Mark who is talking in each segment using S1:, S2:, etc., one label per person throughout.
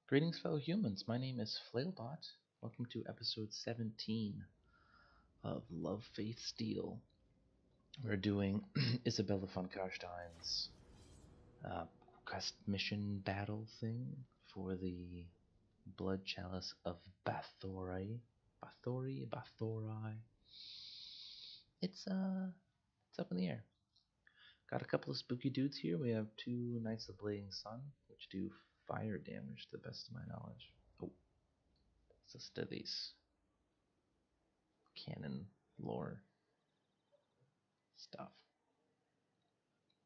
S1: Greetings, fellow humans. My name is Flailbot. Welcome to episode 17 of Love, Faith, Steel. We're doing Isabella von Karstein's quest mission battle thing for the Blood Chalice of Bathory. Bathory. It's up in the air. Got a couple of spooky dudes here. We have two Knights of the Blazing Sun, which do fire damage to the best of my knowledge. Oh, let's listen to these canon lore stuff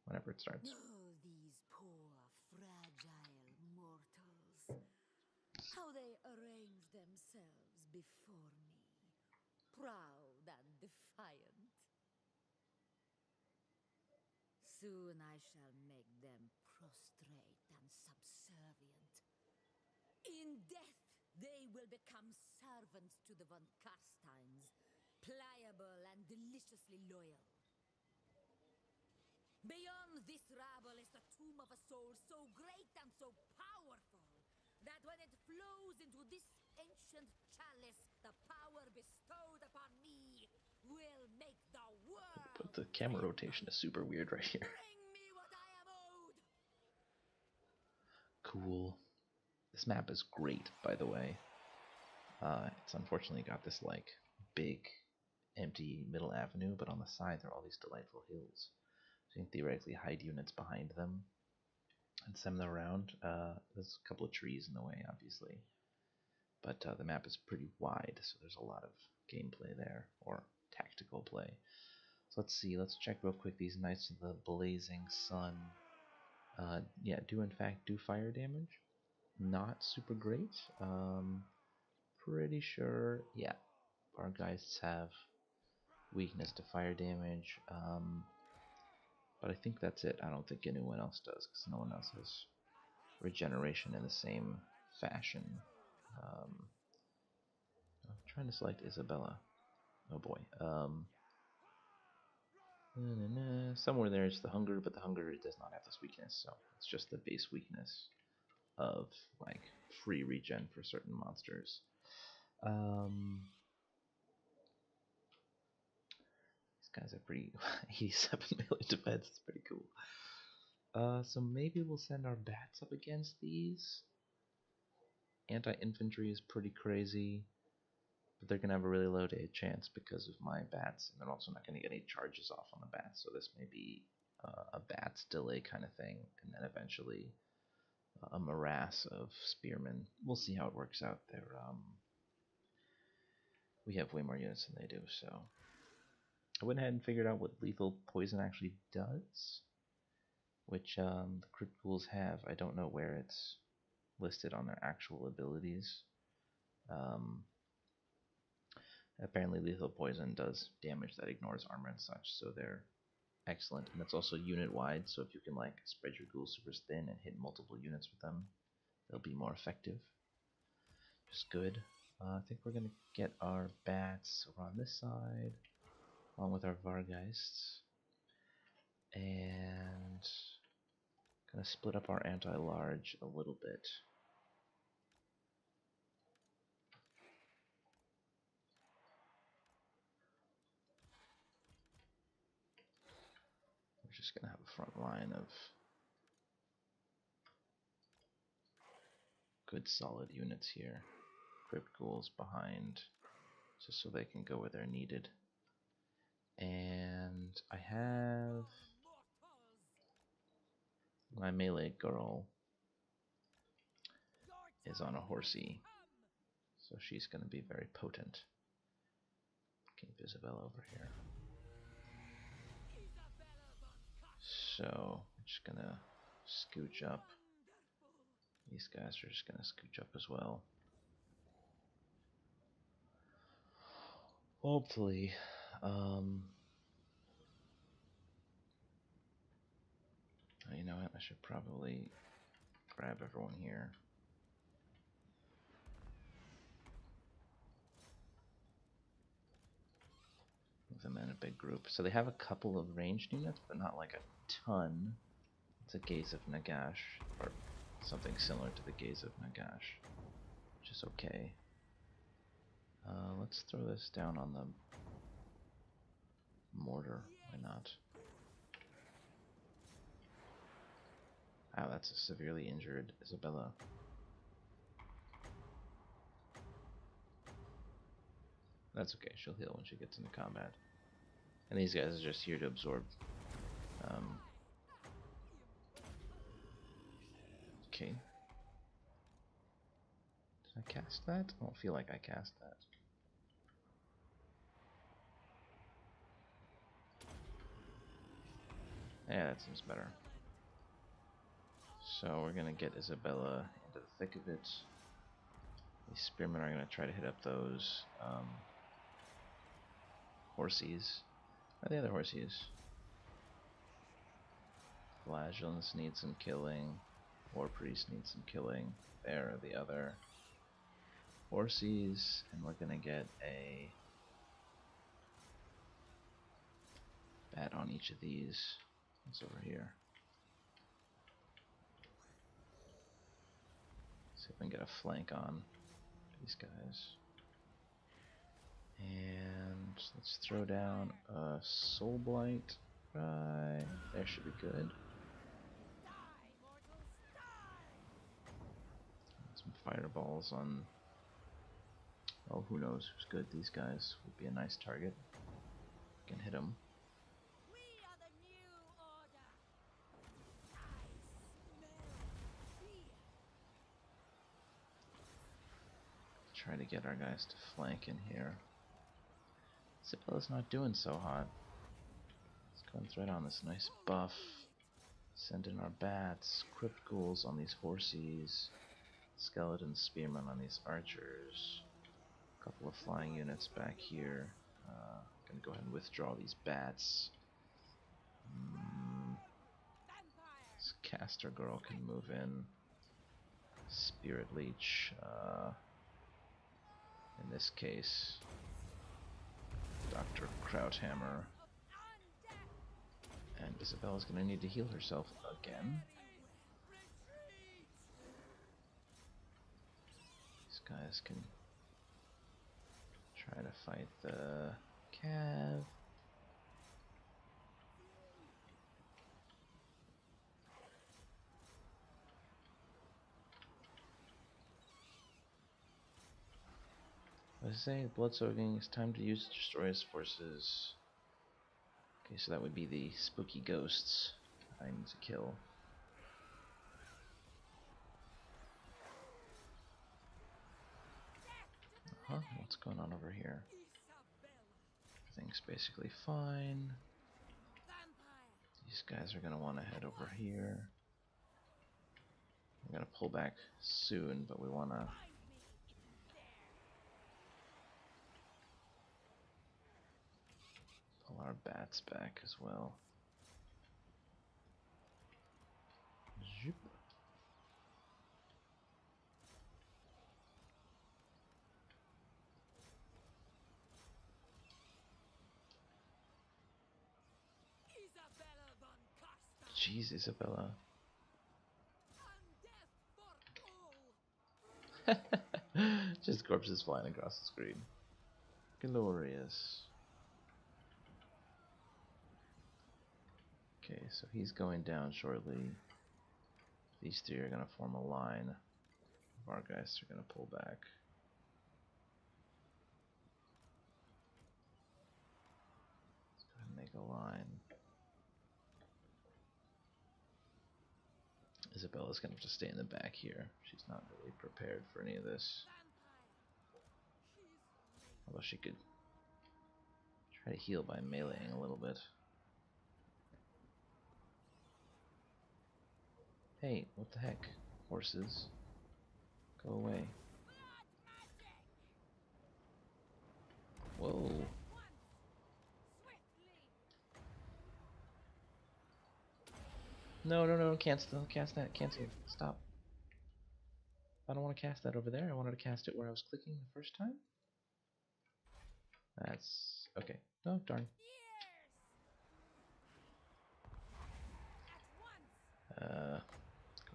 S1: whenever it starts.
S2: Oh, these poor, fragile mortals. How they arrange themselves before me, proud and defiant. Soon I shall make them prostrate and subservient. In death, they will become servants to the von Karsteins, pliable and deliciously loyal. Beyond this rabble is the tomb of a soul so great and so powerful that when it flows into this ancient chalice, the power bestowed upon me will make the world.
S1: But the camera rotation is super weird right here.
S2: Bring me what I am owed.
S1: Cool. This map is great, by the way. It's unfortunately got this like big empty middle avenue, but on the side there are all these delightful hills. So you can theoretically hide units behind them and send them around. There's a couple of trees in the way, obviously. But the map is pretty wide, so there's a lot of gameplay there, or tactical play. So let's see, let's check real quick. These Knights of the Blazing Sun, yeah, do in fact do fire damage. Not super great. Pretty sure, yeah, our guys have weakness to fire damage. But I think that's it. I don't think anyone else does, because no one else has regeneration in the same fashion. I'm trying to select Isabella. Oh boy. Somewhere there is the hunger, but the hunger does not have this weakness, so it's just the base weakness of like free regen for certain monsters. These guys are pretty 87 melee defense. It's pretty cool. So maybe we'll send our bats up against these. Anti-infantry is pretty crazy, but they're gonna have a really low day chance because of my bats, and they're also not gonna get any charges off on the bats. So this may be a bats delay kind of thing, and then eventually a morass of spearmen. We'll see how it works out. There, we have way more units than they do, so I went ahead and figured out what lethal poison actually does, which the crit ghouls have. I don't know where it's listed on their actual abilities. Apparently lethal poison does damage that ignores armor and such, so they're excellent. And it's also unit wide, so if you can like spread your ghouls super thin and hit multiple units with them, they'll be more effective. Just good. I think we're gonna get our bats over on this side, along with our Vargeists, and gonna split up our anti-large a little bit. We're just gonna have a front line of good solid units here. Crypt ghouls behind, just so they can go where they're needed. And I have my melee girl is on a horsey, so she's going to be very potent. Keep Isabella over here. So I'm just gonna scooch up. These guys are just gonna scooch up as well. Hopefully, you know what? I should probably grab everyone here. Move them in a big group. So they have a couple of ranged units, but not like a ton. It's a Gaze of Nagash, or something similar to the Gaze of Nagash, which is okay. Let's throw this down on the mortar. Why not? Wow, that's a severely injured Isabella. That's okay, she'll heal when she gets into combat. And these guys are just here to absorb. Okay. Did I cast that? I don't feel like I cast that. Yeah, that seems better. So we're gonna get Isabella into the thick of it. These spearmen are gonna try to hit up those horsies. Where are the other horsies? Flagellants need some killing. War Priest needs some killing. There are the other horsies, and we're gonna get a bat on each of these. What's over here? See if we can get a flank on these guys. And let's throw down a Soul Blight. Right there, should be good. Some fireballs on. Oh, who knows who's good. These guys would be a nice target. Can hit them. Try to get our guys to flank in here. Isabella's not doing so hot. Let's go and thread on this nice buff. Send in our bats, crypt ghouls on these horsies, skeleton spearmen on these archers. A couple of flying units back here. Gonna go ahead and withdraw these bats. This caster girl can move in. Spirit leech. In this case, Dr. Krauthammer. And Isabella's gonna need to heal herself again. These guys can try to fight the Cav. What does it say? Blood soaking. It's time to use to destroy his forces. Okay, so that would be the spooky ghosts I need to kill. What's going on over here? Everything's basically fine. These guys are going to want to head over here. We're going to pull back soon, but we want to pull our bats back as well. Zoop. Jeez, Isabella. Just corpses flying across the screen. Glorious. Okay, so he's going down shortly. These three are going to form a line. Our guys are going to pull back. Let's go ahead and make a line. Isabella's going to have to stay in the back here. She's not really prepared for any of this. Although she could try to heal by meleeing a little bit. Hey, what the heck? Horses. Go away. Whoa. No, no, no, cancel, cast that, cancel, stop. I don't want to cast that over there, I wanted to cast it where I was clicking the first time. That's, okay. Oh, darn. Go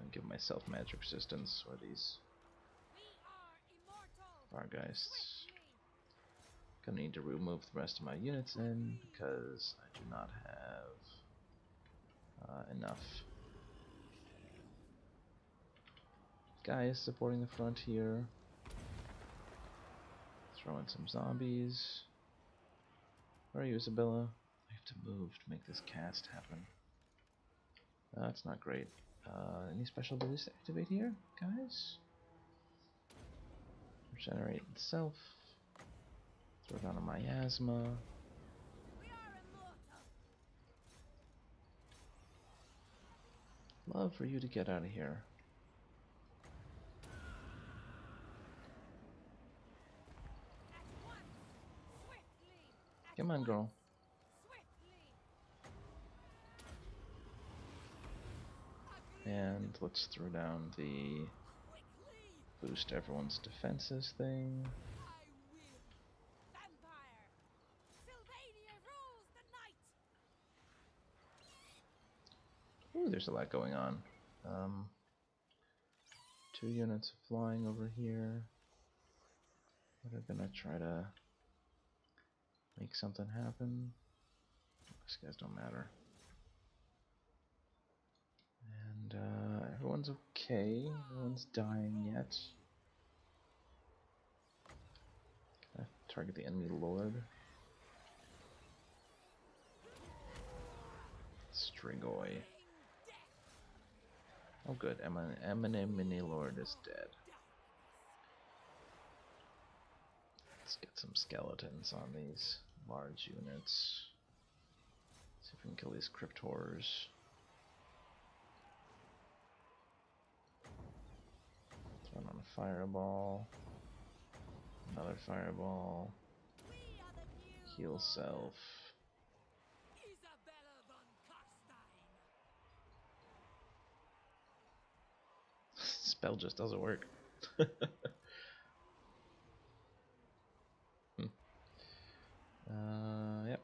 S1: And give myself magic resistance, or these Bargeists. Gonna need to remove the rest of my units in, because I do not have enough guys supporting the front here. Throw in some zombies. Where are you, Isabella? I have to move to make this cast happen. That's not great. Any special abilities to activate here, guys? Regenerate itself. Throw down a miasma. Love for you to get out of here. Come on, girl. And let's throw down the boost everyone's defenses thing. Ooh, there's a lot going on. 2 units of flying over here. They're gonna try to make something happen. These guys don't matter. And everyone's okay. No one's dying yet. Target the enemy lord. Strigoi. Oh good, Mini Lord is dead. Let's get some skeletons on these large units. See if we can kill these cryptors. Throw on a fireball. Another fireball. Heal self. Spell just doesn't work. Yep.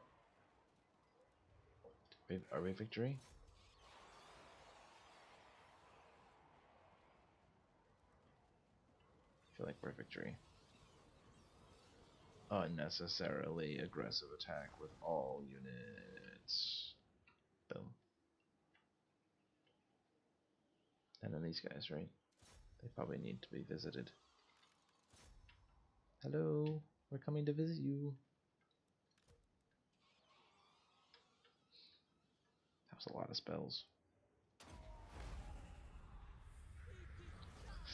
S1: Are we victory? I feel like we're victory. Unnecessarily aggressive attack with all units. Boom. And then these guys, right? They probably need to be visited. Hello, we're coming to visit you. That was a lot of spells.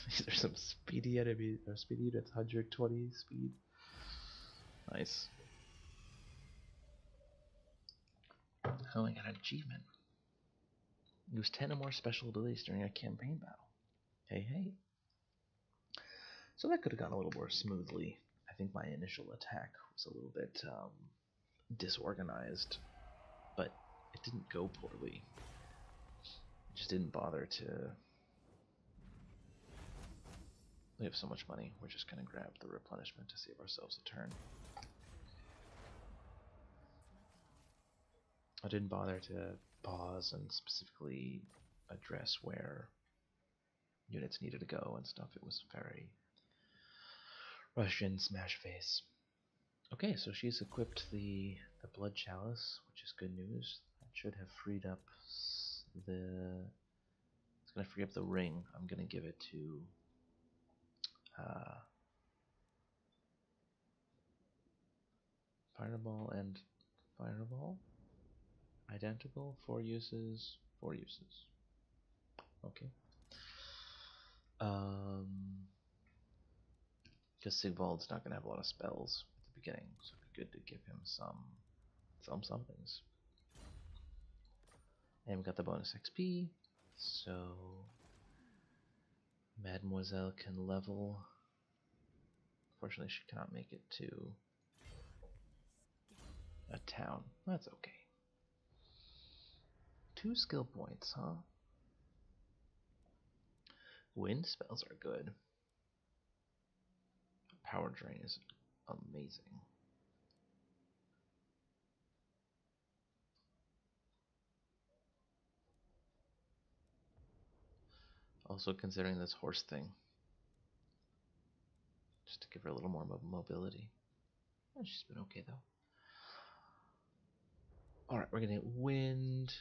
S1: These are some speedy enemies. Or speedy units, 120 speed. Nice. Oh, I got an achievement. Use 10 or more special abilities during a campaign battle. Hey, hey. So that could have gone a little more smoothly. I think my initial attack was a little bit disorganized, but it didn't go poorly. I just didn't bother to... We have so much money, we're just going to grab the replenishment to save ourselves a turn. I didn't bother to pause and specifically address where units needed to go and stuff. It was very rush in, smash face. Okay, so she's equipped the blood chalice, which is good news. That should have freed up the... It's going to free up the ring. I'm going to give it to... Fireball and Fireball. Identical, 4 uses, 4 uses. Okay. Because Sigvald's not going to have a lot of spells at the beginning, so it'd be good to give him some somethings. And we got the bonus XP, so Mademoiselle can level. Fortunately, she cannot make it to a town. That's okay. 2 skill points, huh? Wind spells are good. Power drain is amazing. Also considering this horse thing, just to give her a little more mobility. She's been okay though. Alright, we're gonna get wind.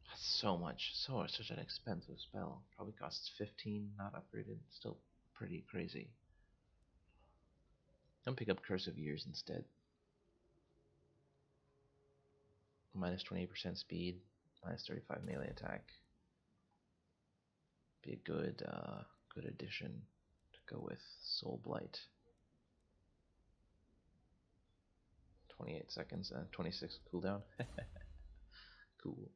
S1: That's so much. Such an expensive spell. Probably costs 15, not upgraded. Still pretty crazy. I'm pick up Curse of Years instead. Minus 28% speed, minus 35 melee attack. Be a good addition to go with Soul Blight. 28 seconds and 26 cooldown. Cool.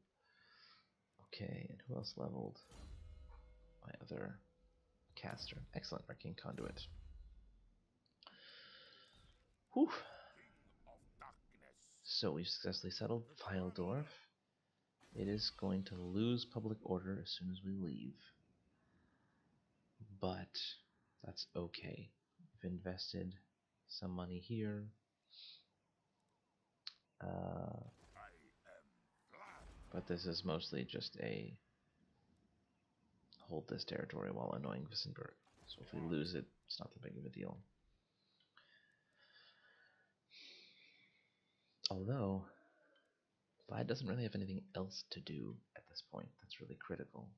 S1: Okay, and who else leveled? My other caster. Excellent, Arcane Conduit. Whew. So we've successfully settled Fyledorf. It is going to lose public order as soon as we leave. But that's okay. We've invested some money here. But this is mostly just a hold this territory while annoying Wissenberg. So if we lose it, it's not that big of a deal. Although, Vlad doesn't really have anything else to do at this point that's really critical.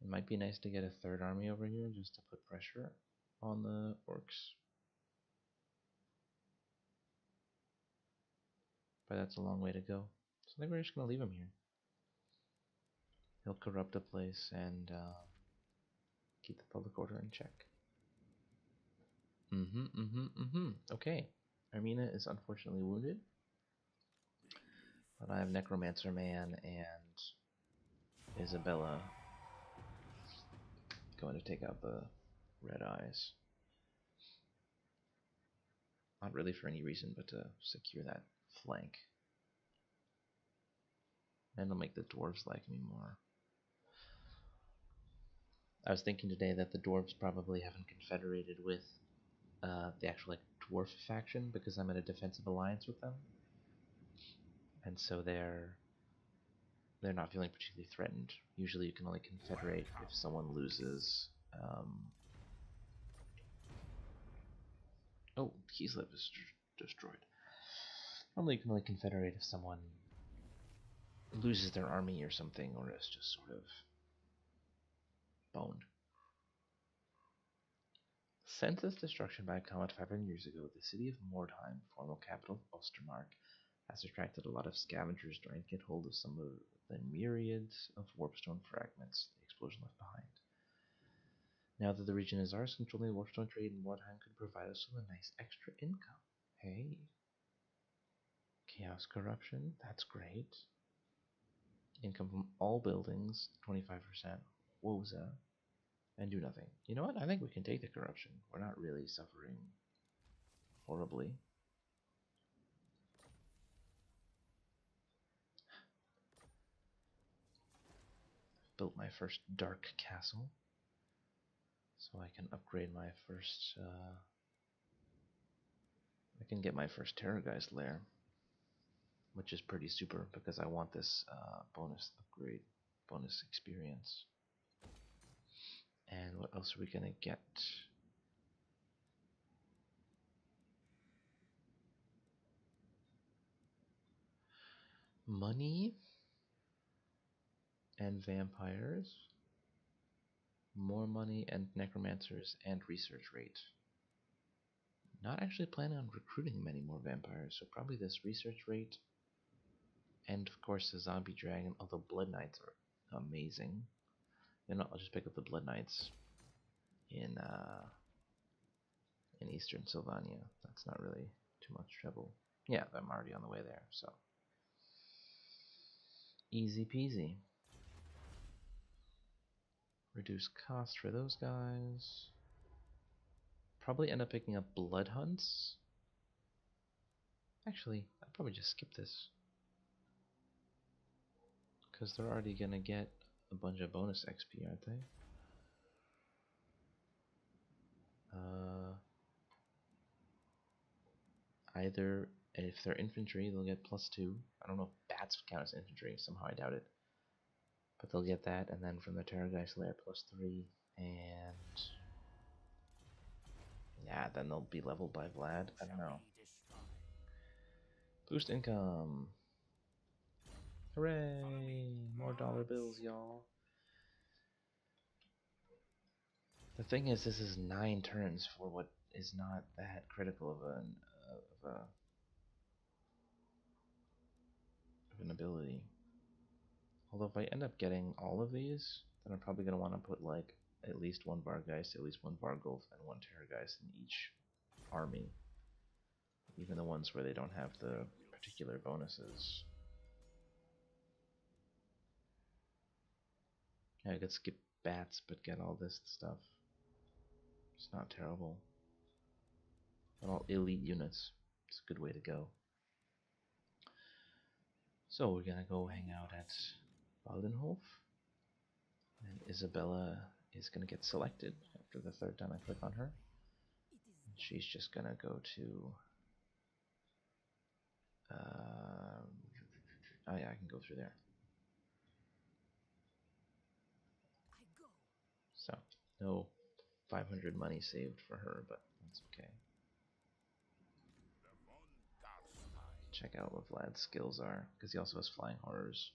S1: It might be nice to get a third army over here just to put pressure on the orcs. But that's a long way to go. So I think we're just going to leave him here. He'll corrupt a place and keep the public order in check. Okay. Armina is unfortunately wounded. But I have Necromancer Man and Isabella going to take out the Red Eyes. Not really for any reason, but to secure that flank. And it'll make the dwarves like me more. I was thinking today that the dwarves probably haven't confederated with the actual dwarf faction because I'm in a defensive alliance with them. And so they're not feeling particularly threatened. Usually you can only confederate if someone loses... Oh, Keeslip is destroyed. Normally you can only confederate if someone loses their army or something, or is just sort of boned. Since its destruction by a comet 500 years ago, the city of Mordheim, former capital of Ostermark, has attracted a lot of scavengers trying to get hold of some of the myriads of warpstone fragments the explosion left behind. Now that the region is ours, controlling the warpstone trade in Mordheim could provide us with a nice extra income. Hey. Chaos corruption, that's great. Income from all buildings, 25%. Woza. And do nothing. You know what? I think we can take the corruption. We're not really suffering horribly. Built my first dark castle. So I can upgrade my first... I can get my first Terrorgeist lair. Which is pretty super because I want this bonus upgrade, bonus experience. And what else are we gonna get? Money and vampires. More money and necromancers and research rate. Not actually planning on recruiting many more vampires, so probably this research rate. And of course the zombie dragon, although blood knights are amazing. You know, I'll just pick up the blood knights in eastern Sylvania. That's not really too much trouble. Yeah, I'm already on the way there, so easy peasy. Reduce cost for those guys. Probably end up picking up blood hunts. Actually, I'll probably just skip this. Because they're already gonna get a bunch of bonus XP, aren't they? Either And if they're infantry, they'll get +2. I don't know if bats count as infantry. Somehow I doubt it. But they'll get that, and then from the Terrorgeist Lair +3, and yeah, then they'll be leveled by Vlad. I don't know. Boost income. Hooray! More dollar bills, y'all. The thing is, this is 9 turns for what is not that critical of an ability. Although if I end up getting all of these, then I'm probably going to want to put like at least one Vargeist, at least one Vargulf, and one Terrorgeist in each army. Even the ones where they don't have the particular bonuses. Yeah, I could skip bats, but get all this stuff. It's not terrible. But all elite units. It's a good way to go. So we're gonna go hang out at Waldenhof. And Isabella is gonna get selected after the 3rd time I click on her. And she's just gonna go to... oh yeah, I can go through there. So, no 500 money saved for her, but that's okay. Check out what Vlad's skills are, because he also has Flying Horrors.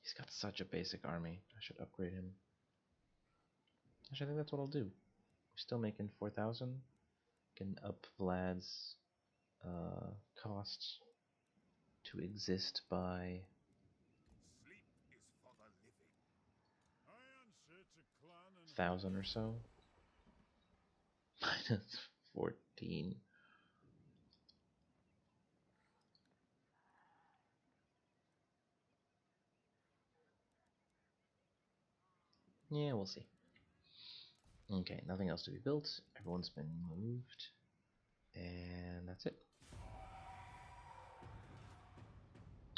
S1: He's got such a basic army. I should upgrade him. Actually, I think that's what I'll do. We're still making 4,000. Can up Vlad's costs to exist by 1,000 or so. -14. Yeah, we'll see. Okay, nothing else to be built. Everyone's been moved. And that's it.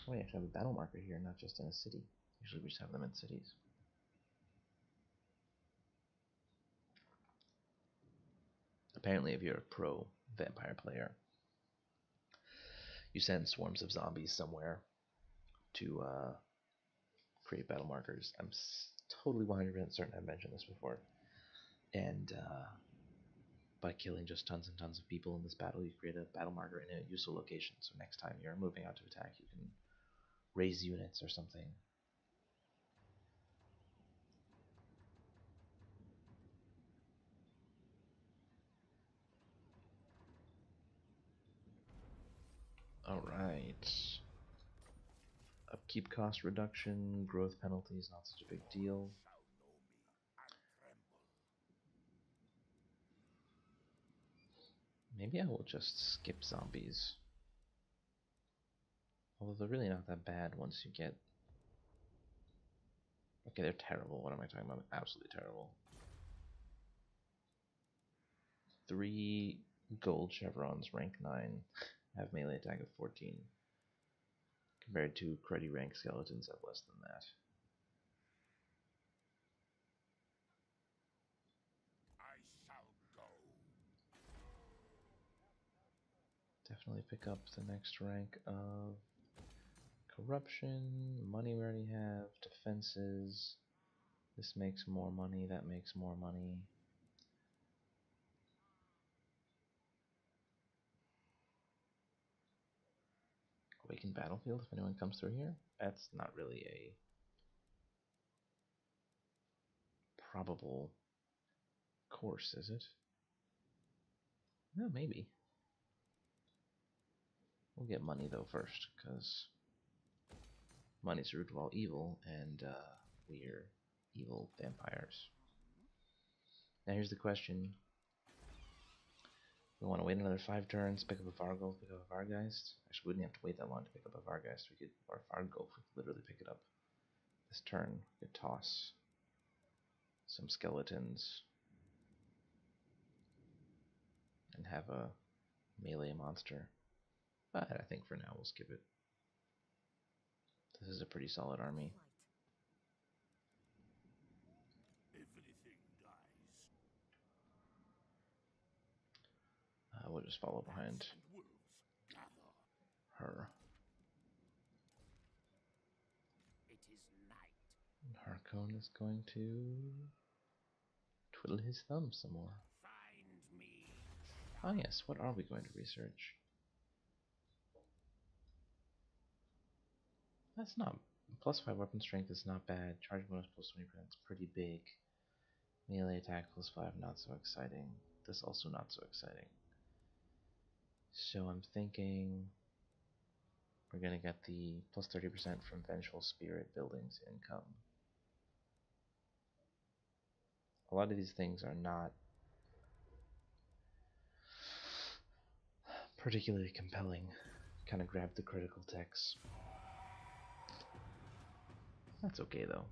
S1: Oh, we actually have a battle marker here, not just in a city. Usually we just have them in cities. Apparently, if you're a pro vampire player, you send swarms of zombies somewhere to create battle markers. I'm totally 100% certain I've mentioned this before. And by killing just tons and tons of people in this battle, you create a battle marker in a useful location. So next time you're moving out to attack, you can raise units or something. Alright. Upkeep cost reduction, growth penalties, not such a big deal. Maybe I will just skip zombies. Although they're really not that bad once you get... Okay, they're terrible. What am I talking about? Absolutely terrible. 3 gold chevrons, rank 9, have melee attack of 14. Compared to cruddy rank skeletons have less than that. Definitely pick up the next rank of corruption. Money we already have. Defenses. This makes more money. That makes more money. Awakened Battlefield, if anyone comes through here. That's not really a probable course, is it? No, maybe. We'll get money though first, because money's the root of all evil, and we're evil vampires. Now here's the question. We want to wait another 5 turns, pick up a Vargulf, pick up a Vargeist. Actually, we wouldn't have to wait that long to pick up a Vargeist. We could, or Vargulf, we could literally pick it up this turn. We could toss some skeletons and have a melee monster. But I think for now we'll skip it. This is a pretty solid army. We'll just follow behind her.
S3: It is night.
S1: Harkon is going to twiddle his thumb some more.
S3: Find me.
S1: Ah yes, what are we going to research? That's not... +5 weapon strength is not bad. Charge bonus +20%, it's pretty big. Melee attack +5, not so exciting. This also not so exciting. So I'm thinking we're gonna get the +30% from Vengeful Spirit Buildings income. A lot of these things are not particularly compelling. Kind of grab the critical techs. That's okay though.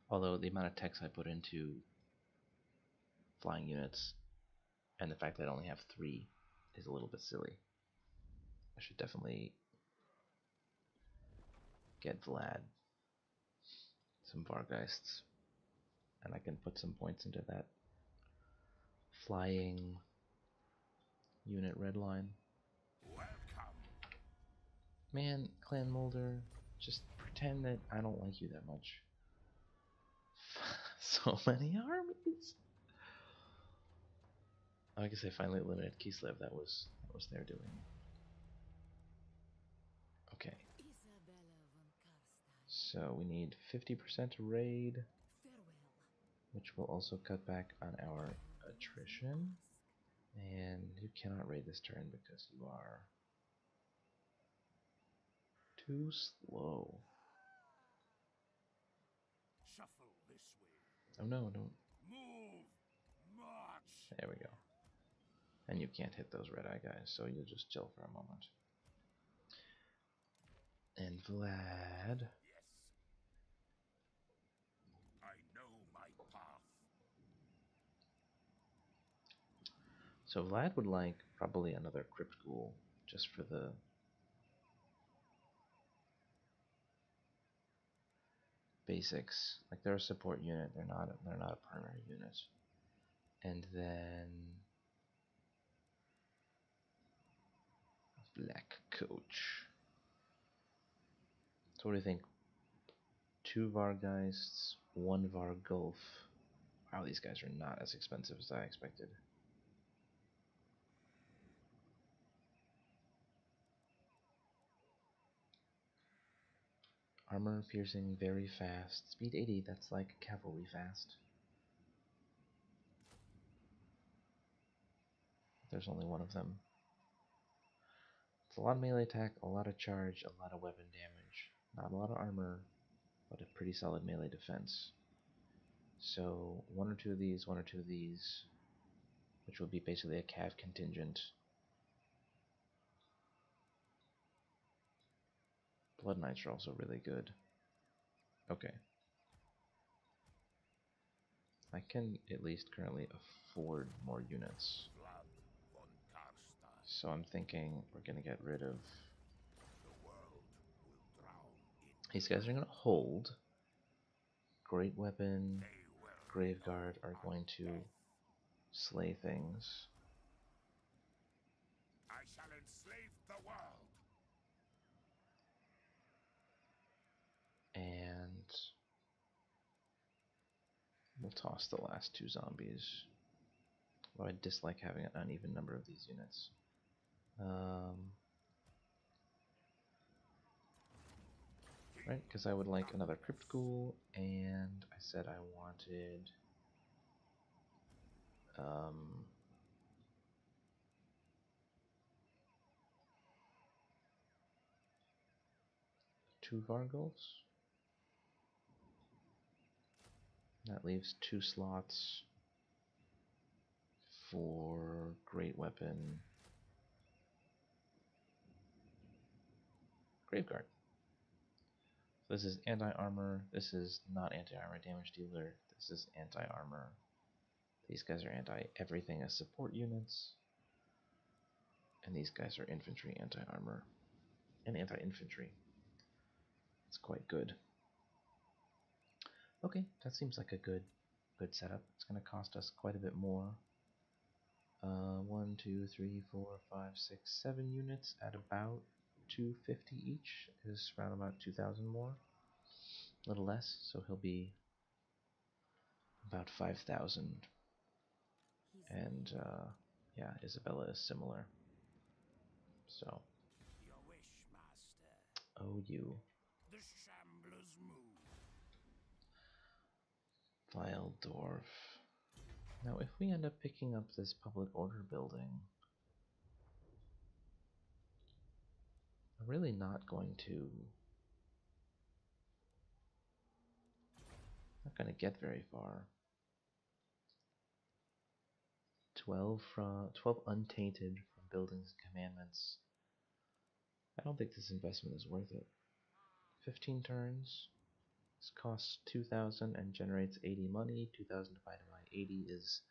S1: Although the amount of techs I put into flying units and the fact that I only have 3 is a little bit silly. I should definitely get Vlad some Vargeists, and I can put some points into that flying unit red line.
S3: Welcome.
S1: Man, Clan Mulder, just pretend that I don't like you that much. So many armies! I guess I finally eliminated Kislev. That was their doing. Okay. So we need 50% raid, which will also cut back on our attrition. And you cannot raid this turn because you are too slow.
S3: Shuffle this way.
S1: Oh no, don't.
S3: Move. March.
S1: There we go. And you can't hit those red eye guys, so you'll just chill for a moment. And Vlad.
S3: Yes. I know my path.
S1: So Vlad would like probably another Crypt Ghoul just for the basics. Like they're a support unit, they're not a primary unit. And then Black Coach. So what do you think? 2 Vargeists, 1 Vargulf. Wow, these guys are not as expensive as I expected. Armor piercing very fast. Speed 80, that's like cavalry fast. There's only 1 of them. It's a lot of melee attack, a lot of charge, a lot of weapon damage. Not a lot of armor, but a pretty solid melee defense. So 1 or 2 of these, 1 or 2 of these, which will be basically a cav contingent. Blood Knights are also really good. Okay. I can at least currently afford more units. So I'm thinking we're gonna get rid of... These guys are gonna hold. Great Weapon, Graveguard are going to slay things.
S3: I shall enslave the world.
S1: And we'll toss the last 2 zombies. Though I dislike having an uneven number of these units. Right, because I would like another Crypt Ghoul, and I said I wanted 2 Vargulfs. That leaves 2 slots for Great Weapon, Graveguard. So this is anti-armor, this is not anti-armor damage dealer, this is anti-armor. These guys are anti-everything as support units. And these guys are infantry, anti-armor, and anti-infantry. It's quite good. Okay, that seems like a good setup. It's going to cost us quite a bit more. 1, 2, 3, 4, 5, 6, 7 units at about 250 each is around about 2,000 more. A little less, so he'll be about 5,000. And yeah, Isabella is similar. So,
S3: Your wish, master.
S1: oh you.
S3: The Shambler's move.
S1: Vile dwarf. Now, if we end up picking up this public order building, I'm really not going to get very far. 12 untainted from buildings and commandments. I don't think this investment is worth it. 15 turns. This costs 2,000 and generates 80 money. 2,000 divided by 80 is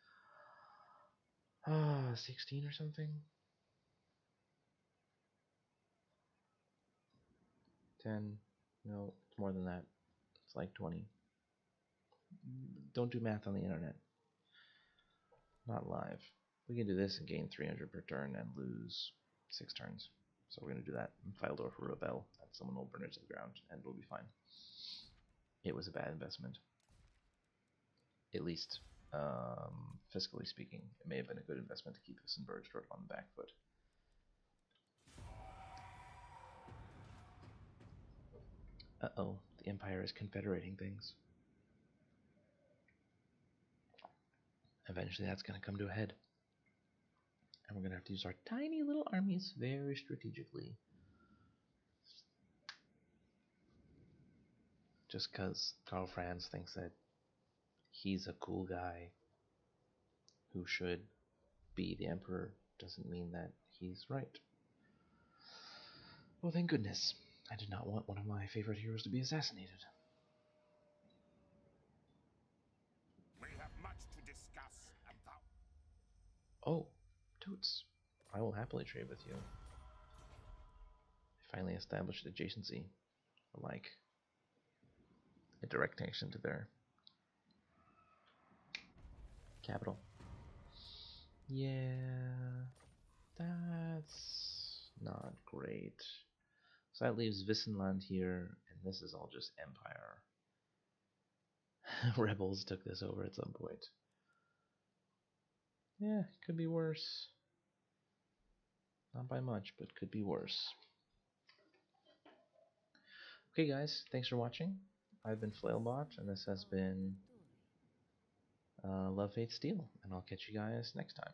S1: 16 or something. 10. No, it's more than that. It's like 20. Don't do math on the internet. Not live. We can do this and gain 300 per turn and lose 6 turns. So we're going to do that and file door for Rebel, and someone will burn it to the ground, and it'll be fine. It was a bad investment. At least, fiscally speaking. It may have been a good investment to keep us in Bergdorf on the back foot. Uh-oh, the Empire is confederating things. Eventually that's going to come to a head. And we're going to have to use our tiny little armies very strategically. Just because Karl Franz thinks that he's a cool guy who should be the Emperor doesn't mean that he's right. Well, thank goodness. I did not want one of my favorite heroes to be assassinated.
S3: We have much to discuss about.
S1: Oh, toots. I will happily trade with you. I finally established adjacency, like a direct connection to their capital. Yeah, that's not great. So that leaves Wissenland here, and this is all just Empire. Rebels took this over at some point. Yeah, could be worse. Not by much, but could be worse. Okay guys, thanks for watching. I've been Flailbot, and this has been Love, Faith, Steel, and I'll catch you guys next time.